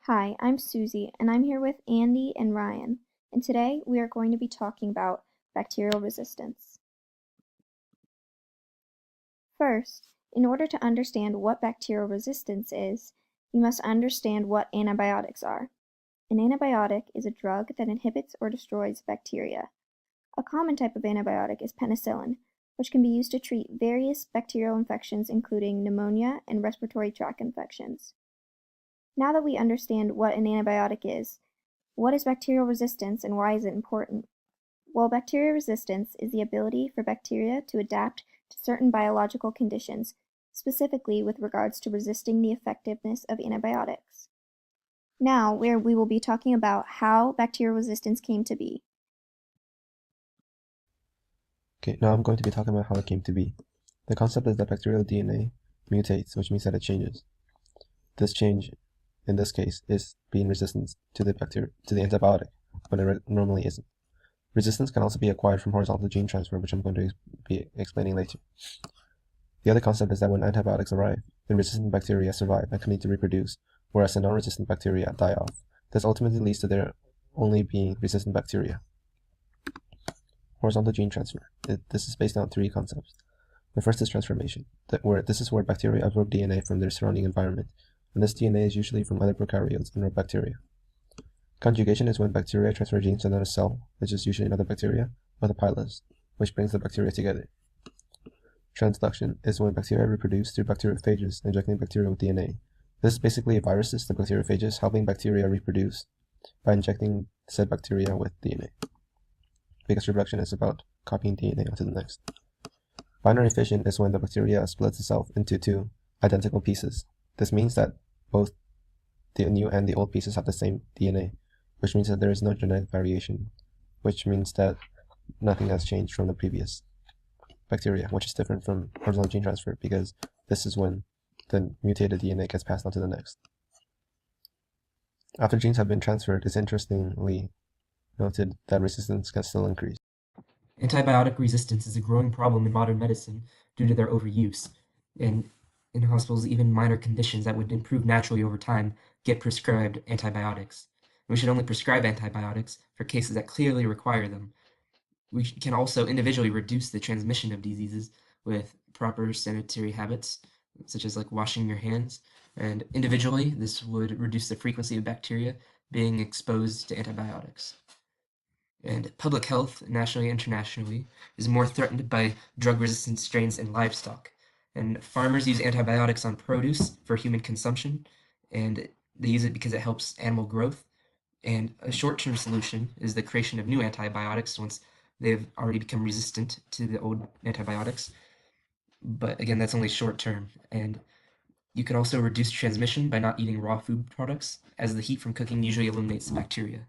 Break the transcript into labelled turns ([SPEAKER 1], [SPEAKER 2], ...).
[SPEAKER 1] Hi, I'm Susie, and I'm here with Andy and Ryan, and today we are going to be talking about bacterial resistance. First, in order to understand what bacterial resistance is, you must understand what antibiotics are. An antibiotic is a drug that inhibits or destroys bacteria. A common type of antibiotic is penicillin, which can be used to treat various bacterial infections including pneumonia and respiratory tract infections. Now that we understand what an antibiotic is, what is bacterial resistance and why is it important? Well, bacterial resistance is the ability for bacteria to adapt to certain biological conditions, specifically with regards to resisting the effectiveness of antibiotics. Now, we will be talking about how bacterial resistance came to be.
[SPEAKER 2] Okay, now I'm going to be talking about how it came to be. The concept is that bacterial DNA mutates, which means that it changes. This change, in this case, is being resistant to the antibiotic, when it normally isn't. Resistance can also be acquired from horizontal gene transfer, which I'm going to be explaining later. The other concept is that when antibiotics arrive, the resistant bacteria survive and continue to reproduce, whereas the non-resistant bacteria die off. This ultimately leads to there only being resistant bacteria. Horizontal gene transfer. This is based on three concepts. The first is transformation, this is where bacteria absorb DNA from their surrounding environment, and this DNA is usually from other prokaryotes and not bacteria. Conjugation is when bacteria transfer genes to another cell, which is usually another bacteria, with a pilus, which brings the bacteria together. Transduction is when bacteria reproduce through bacteriophages, injecting bacteria with DNA. This is basically viruses to bacteriophages helping bacteria reproduce by injecting said bacteria with DNA, because reproduction is about copying DNA onto the next. Binary fission is when the bacteria splits itself into two identical pieces. This means that both the new and the old pieces have the same DNA, which means that there is no genetic variation, which means that nothing has changed from the previous bacteria, which is different from horizontal gene transfer, because this is when the mutated DNA gets passed on to the next. After genes have been transferred, it's interestingly noted that resistance can still increase.
[SPEAKER 3] Antibiotic resistance is a growing problem in modern medicine due to their overuse, and in hospitals, even minor conditions that would improve naturally over time get prescribed antibiotics. We should only prescribe antibiotics for cases that clearly require them. We can also individually reduce the transmission of diseases with proper sanitary habits, such as like washing your hands. And individually, this would reduce the frequency of bacteria being exposed to antibiotics. And public health, nationally and internationally, is more threatened by drug-resistant strains in livestock. And farmers use antibiotics on produce for human consumption, and they use it because it helps animal growth. And a short-term solution is the creation of new antibiotics once they've already become resistant to the old antibiotics. But again, that's only short-term. And you can also reduce transmission by not eating raw food products, as the heat from cooking usually eliminates the bacteria.